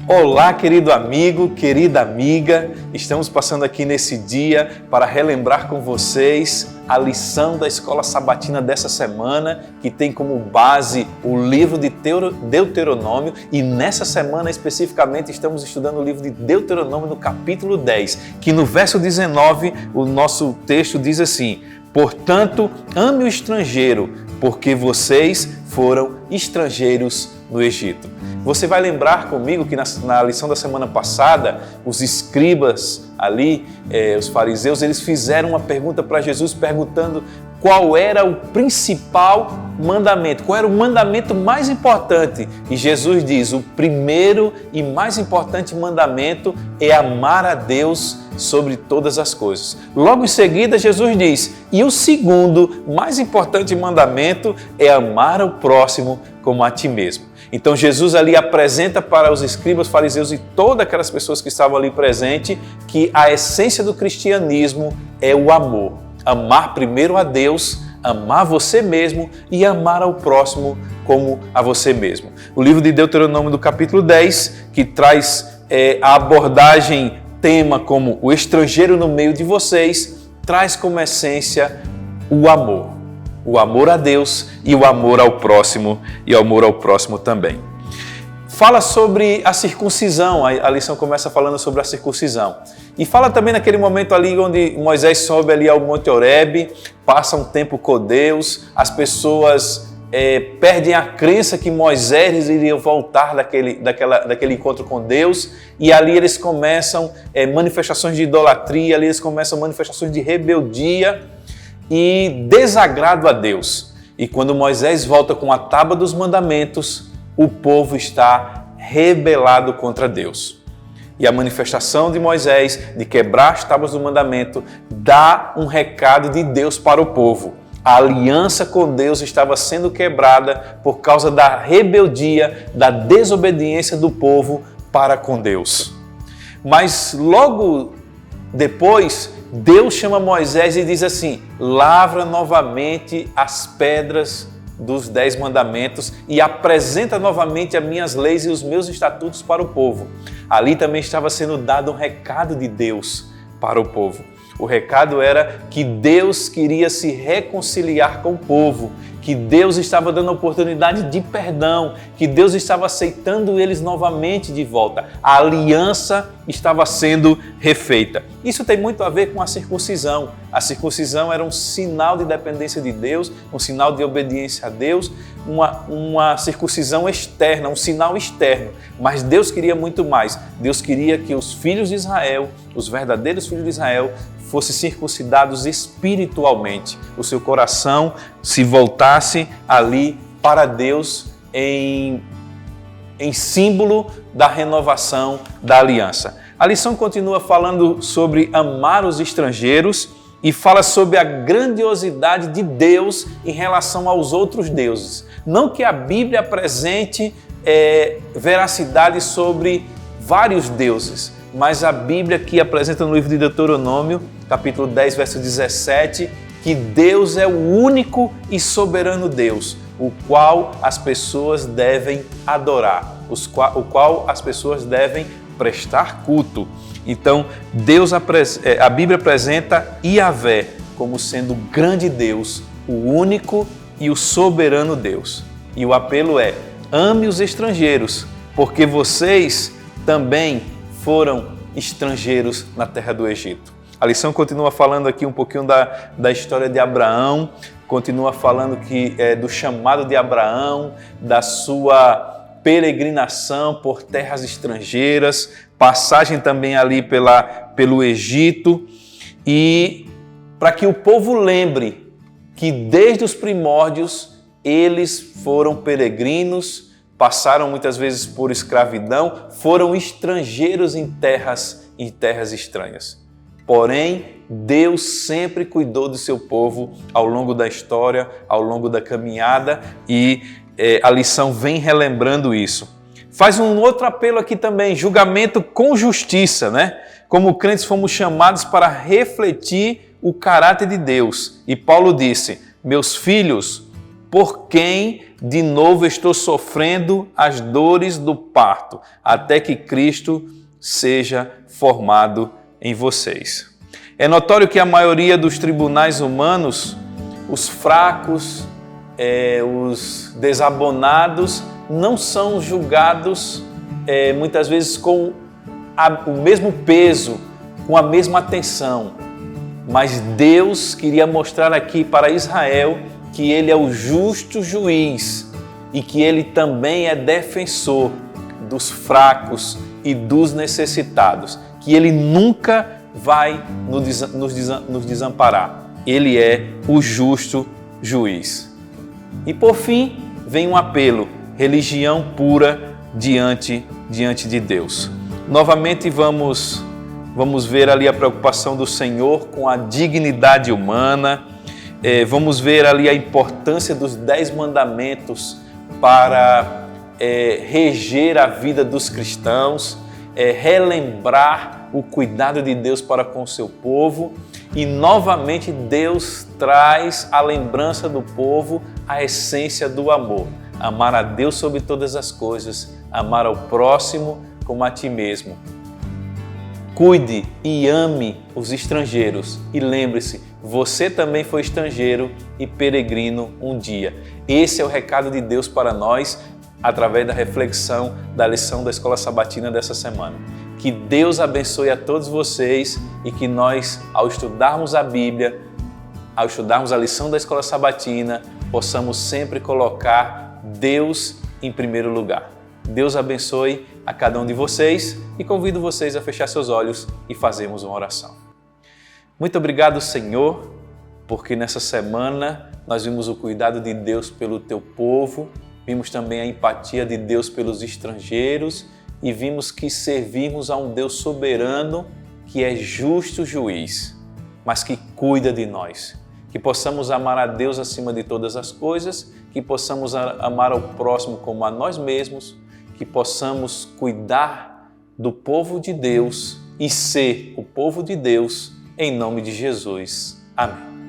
Olá, querido amigo, querida amiga, estamos passando aqui nesse dia para relembrar com vocês a lição da Escola Sabatina dessa semana, que tem como base o livro de Deuteronômio, e nessa semana especificamente estamos estudando o livro de Deuteronômio no capítulo 10, que no verso 19 o nosso texto diz assim: portanto, ame o estrangeiro, porque vocês foram estrangeiros no Egito. Você vai lembrar comigo que na lição da semana passada, os escribas ali, os fariseus, eles fizeram uma pergunta para Jesus, perguntando qual era o principal mandamento, qual era o mandamento mais importante. E Jesus diz, o primeiro e mais importante mandamento é amar a Deus sobre todas as coisas. Logo em seguida, Jesus diz, e o segundo mais importante mandamento é amar ao próximo como a ti mesmo. Então Jesus ali apresenta para os escribas, fariseus e todas aquelas pessoas que estavam ali presentes que a essência do cristianismo é o amor. Amar primeiro a Deus, amar você mesmo e amar ao próximo como a você mesmo. O livro de Deuteronômio do capítulo 10, que traz a abordagem tema como o estrangeiro no meio de vocês, traz como essência o amor. O amor a Deus e o amor ao próximo e o amor ao próximo também. Fala sobre a circuncisão, a lição começa falando sobre a circuncisão. E fala também naquele momento ali onde Moisés sobe ali ao Monte Horebe, passa um tempo com Deus, as pessoas perdem a crença que Moisés iria voltar daquele encontro com Deus, e ali eles começam manifestações de idolatria, ali eles começam manifestações de rebeldia e desagrado a Deus. E quando Moisés volta com a tábua dos mandamentos, o povo está rebelado contra Deus. E a manifestação de Moisés de quebrar as tábuas do mandamento dá um recado de Deus para o povo. A aliança com Deus estava sendo quebrada por causa da rebeldia, da desobediência do povo para com Deus. Mas logo depois, Deus chama Moisés e diz assim, lavra novamente as pedras dos 10 mandamentos e apresenta novamente as minhas leis e os meus estatutos para o povo. Ali também estava sendo dado um recado de Deus para o povo. O recado era que Deus queria se reconciliar com o povo, que Deus estava dando a oportunidade de perdão, que Deus estava aceitando eles novamente de volta. A aliança estava sendo refeita. Isso tem muito a ver com a circuncisão. A circuncisão era um sinal de dependência de Deus, um sinal de obediência a Deus, uma circuncisão externa, um sinal externo. Mas Deus queria muito mais. Deus queria que os filhos de Israel, os verdadeiros filhos de Israel, fossem circuncidados espiritualmente. O seu coração se voltasse ali para Deus em símbolo da renovação da aliança. A lição continua falando sobre amar os estrangeiros e fala sobre a grandiosidade de Deus em relação aos outros deuses. Não que a Bíblia apresente veracidade sobre vários deuses, mas a Bíblia que apresenta no livro de Deuteronômio, capítulo 10, verso 17, que Deus é o único e soberano Deus, o qual as pessoas devem adorar, o qual as pessoas devem prestar culto. Então, a Bíblia apresenta Yahvé como sendo o grande Deus, o único e o soberano Deus. E o apelo é, ame os estrangeiros, porque vocês também foram estrangeiros na terra do Egito. A lição continua falando aqui um pouquinho da história de Abraão, continua falando do chamado de Abraão, da sua peregrinação por terras estrangeiras, passagem também ali pelo Egito, e para que o povo lembre que desde os primórdios eles foram peregrinos, passaram muitas vezes por escravidão, foram estrangeiros em terras estranhas. Porém, Deus sempre cuidou do seu povo ao longo da história, ao longo da caminhada, e a lição vem relembrando isso. Faz um outro apelo aqui também, julgamento com justiça, né? Como crentes fomos chamados para refletir o caráter de Deus. E Paulo disse, meus filhos, por quem de novo estou sofrendo as dores do parto, até que Cristo seja formado em vocês. É notório que a maioria dos tribunais humanos, os fracos, os desabonados, não são julgados muitas vezes com o mesmo peso, com a mesma atenção. Mas Deus queria mostrar aqui para Israel que Ele é o justo juiz e que Ele também é defensor dos fracos e dos necessitados, que Ele nunca vai nos desamparar. Ele é o justo juiz. E por fim, vem um apelo: religião pura diante de Deus. Novamente vamos ver ali a preocupação do Senhor com a dignidade humana, vamos ver ali a importância dos 10 mandamentos para reger a vida dos cristãos, relembrar o cuidado de Deus para com o seu povo, e novamente Deus traz à lembrança do povo a essência do amor: amar a Deus sobre todas as coisas, amar ao próximo como a ti mesmo. Cuide e ame os estrangeiros e lembre-se, você também foi estrangeiro e peregrino um dia. Esse é o recado de Deus para nós através da reflexão da lição da Escola Sabatina dessa semana. Que Deus abençoe a todos vocês e que nós, ao estudarmos a Bíblia, ao estudarmos a lição da Escola Sabatina, possamos sempre colocar Deus em primeiro lugar. Deus abençoe a cada um de vocês e convido vocês a fechar seus olhos e fazermos uma oração. Muito obrigado, Senhor, porque nessa semana nós vimos o cuidado de Deus pelo teu povo, vimos também a empatia de Deus pelos estrangeiros e vimos que servimos a um Deus soberano que é justo juiz, mas que cuida de nós. Que possamos amar a Deus acima de todas as coisas, que possamos amar ao próximo como a nós mesmos, que possamos cuidar do povo de Deus e ser o povo de Deus, em nome de Jesus. Amém.